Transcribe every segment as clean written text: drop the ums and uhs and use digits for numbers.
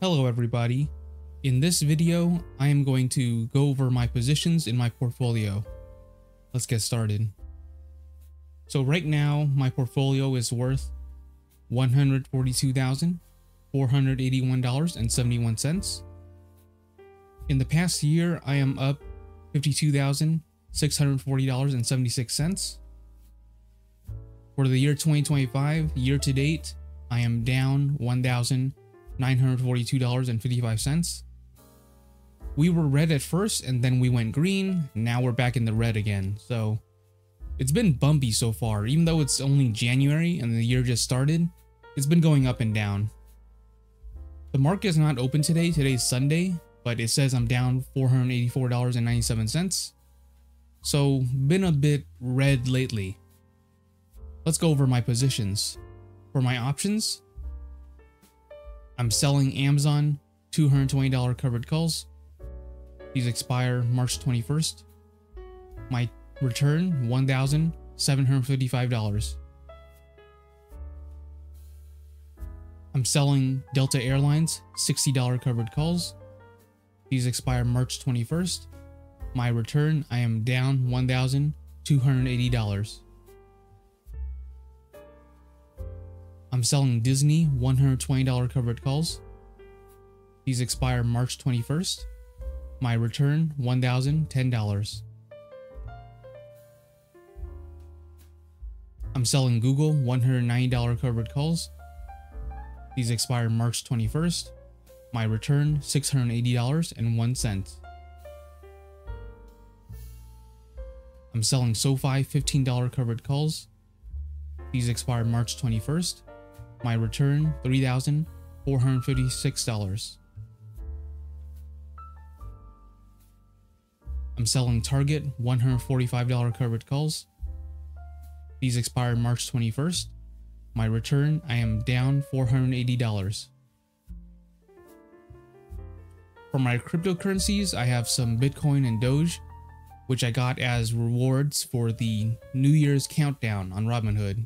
Hello everybody. In this video, I am going to go over my positions in my portfolio. Let's get started. So right now, my portfolio is worth $142,481.71. In the past year, I am up $52,640.76. For the year 2025, year to date, I am down $1,942.55. We were red at first and then we went green. Now we're back in the red again. So it's been bumpy so far. Even though it's only January and the year just started, it's been going up and down. The market is not open today. Today's Sunday, but it says I'm down $484.97. So been a bit red lately. Let's go over my positions. For my options, I'm selling Amazon $220 covered calls. These expire March 21st. My return, $1,755. I'm selling Delta Airlines $60 covered calls. These expire March 21st. My return, I am down $1,280. I'm selling Disney $120 covered calls. These expire March 21st. My return, $1,010. I'm selling Google $190 covered calls. These expire March 21st. My return, $680.01. I'm selling SoFi $15 covered calls. These expire March 21st. My return, $3,456. I'm selling Target $145 covered calls. These expire March 21st. My return, I am down $480. For my cryptocurrencies, I have some Bitcoin and Doge, which I got as rewards for the New Year's countdown on Robinhood.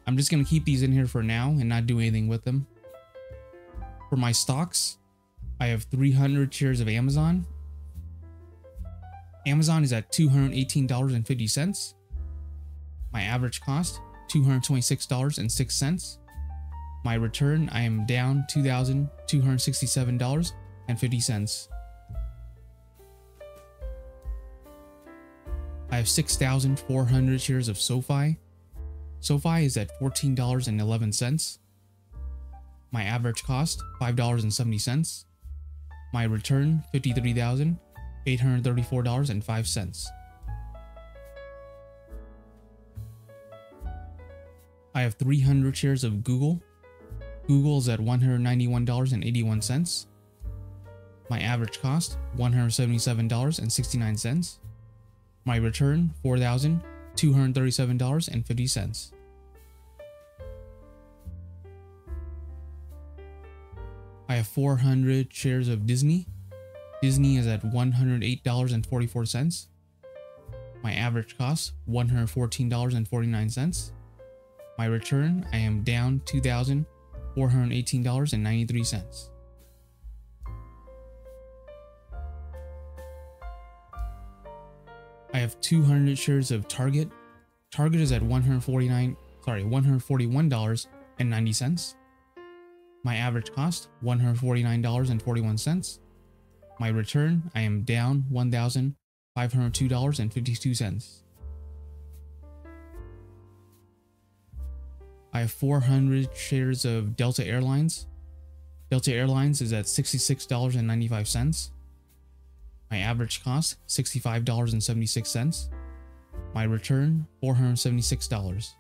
I'm just going to keep these in here for now and not do anything with them. For my stocks, I have 300 shares of Amazon. Amazon is at $218.50. My average cost, $226.06. My return, I am down $2,267.50. I have 6,400 shares of SoFi. SoFi is at $14.11. My average cost, $5.70. My return, $53,834.05. I have 300 shares of Google. Google is at $191.81. My average cost, $177.69. My return, $4,237.50. I have 400 shares of Disney. Disney is at $108.44. My average cost, $114.49. My return, I am down $2,418.93. I have 200 shares of Target. Target is at $141.90. My average cost, $149.41. My return, I am down $1,502.52. I have 400 shares of Delta Airlines. Delta Airlines is at $66.95. My average cost, $65.76. My return, $476.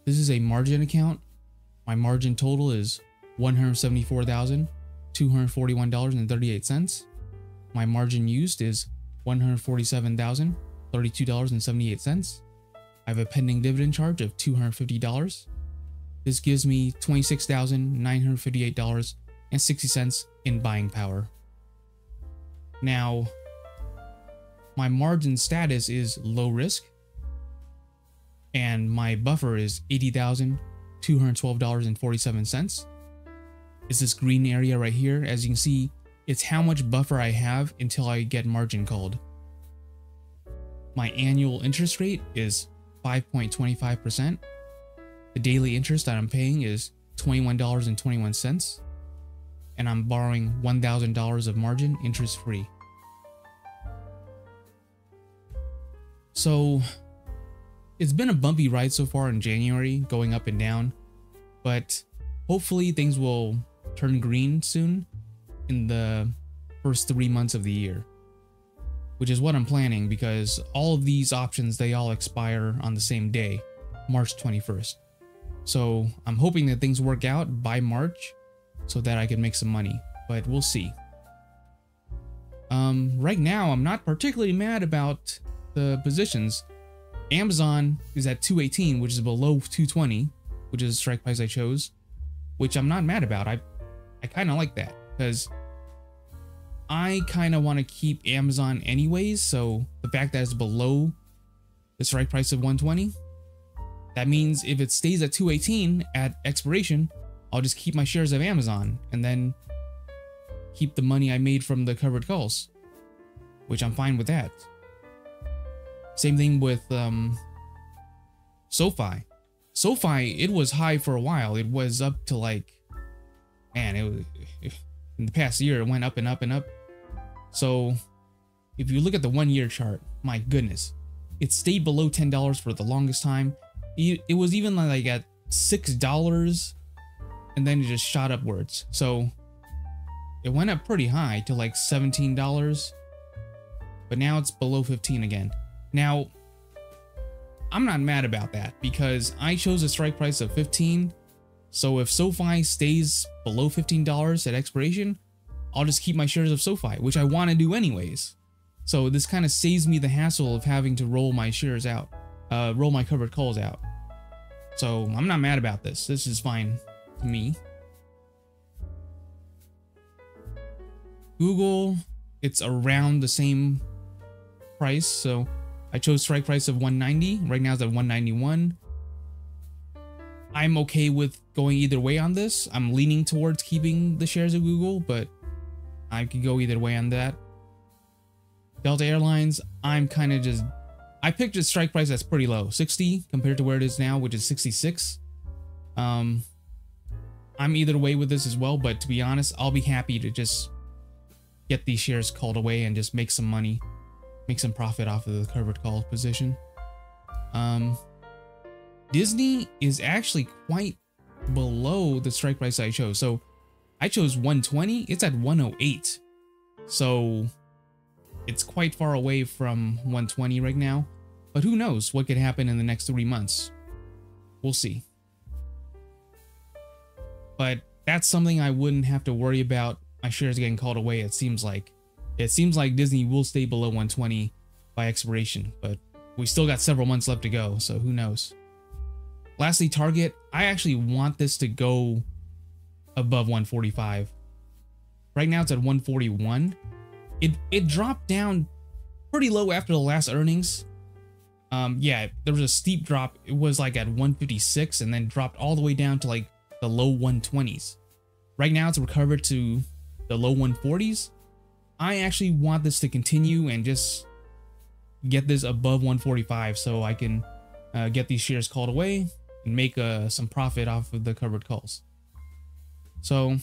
This is a margin account. My margin total is $174,241.38. My margin used is $147,032.78. I have a pending dividend charge of $250. This gives me $26,958.60 in buying power. Now, my margin status is low risk, and my buffer is 80,000 $212.47. Is this green area right here. As you can see, it's how much buffer I have until I get margin called. My annual interest rate is 5.25%. The daily interest that I'm paying is $21.21. And I'm borrowing $1,000 of margin interest free. So it's been a bumpy ride so far in January, going up and down, but hopefully things will turn green soon in the first 3 months of the year, which is what I'm planning, because all of these options, they all expire on the same day, March 21st. So I'm hoping that things work out by March so that I can make some money, but we'll see. Right now, I'm not particularly mad about the positions. Amazon is at 218, which is below 220, which is the strike price I chose, which I'm not mad about. I kind of like that, because I kind of want to keep Amazon anyways, so the fact that it's below the strike price of 120, that means if it stays at 218 at expiration, I'll just keep my shares of Amazon and then keep the money I made from the covered calls, which I'm fine with that. Same thing with SoFi. SoFi, it was high for a while. It was up to like, man, in the past year, it went up and up and up. So if you look at the 1 year chart, my goodness, it stayed below $10 for the longest time. It was even like at $6, and then it just shot upwards. So it went up pretty high to like $17, but now it's below 15 again. Now, I'm not mad about that because I chose a strike price of 15. So if SoFi stays below $15 at expiration, I'll just keep my shares of SoFi, which I want to do anyways. So this kind of saves me the hassle of having to roll my shares out, roll my covered calls out. So I'm not mad about this. This is fine to me. Google, it's around the same price. So I chose strike price of 190. Right now it's at 191. I'm okay with going either way on this. I'm leaning towards keeping the shares of Google, but I could go either way on that. Delta Airlines, I'm kind of just, I picked a strike price that's pretty low, 60 compared to where it is now, which is 66. I'm either way with this as well, but to be honest, I'll be happy to just get these shares called away and just make some money, make some profit off of the covered call position. Disney is actually quite below the strike price I chose. So I chose 120, it's at 108. So it's quite far away from 120 right now, but who knows what could happen in the next 3 months. We'll see. But that's something I wouldn't have to worry about my shares getting called away. It seems like Disney will stay below 120 by expiration, but we still got several months left to go, so who knows. Lastly, Target, I actually want this to go above 145. Right now it's at 141. It dropped down pretty low after the last earnings. Yeah, there was a steep drop. It was like at 156 and then dropped all the way down to like the low 120s. Right now it's recovered to the low 140s. I actually want this to continue and just get this above 145 so I can get these shares called away and make some profit off of the covered calls. So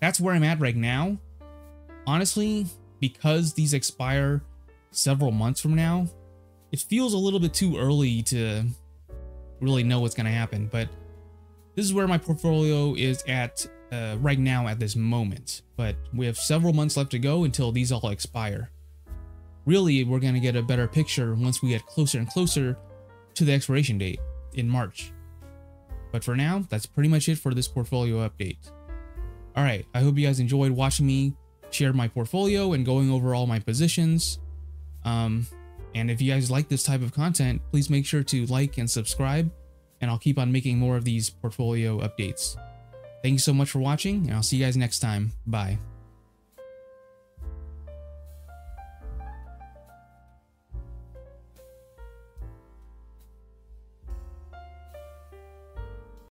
that's where I'm at right now. Honestly, because these expire several months from now, it feels a little bit too early to really know what's going to happen. But this is where my portfolio is at right now at this moment. But we have several months left to go until these all expire. Really, we're going to get a better picture once we get closer and closer to the expiration date in March. But for now, that's pretty much it for this portfolio update. Alright, I hope you guys enjoyed watching me share my portfolio and going over all my positions. And if you guys like this type of content, please make sure to like and subscribe, and I'll keep on making more of these portfolio updates. Thank you so much for watching, and I'll see you guys next time. Bye.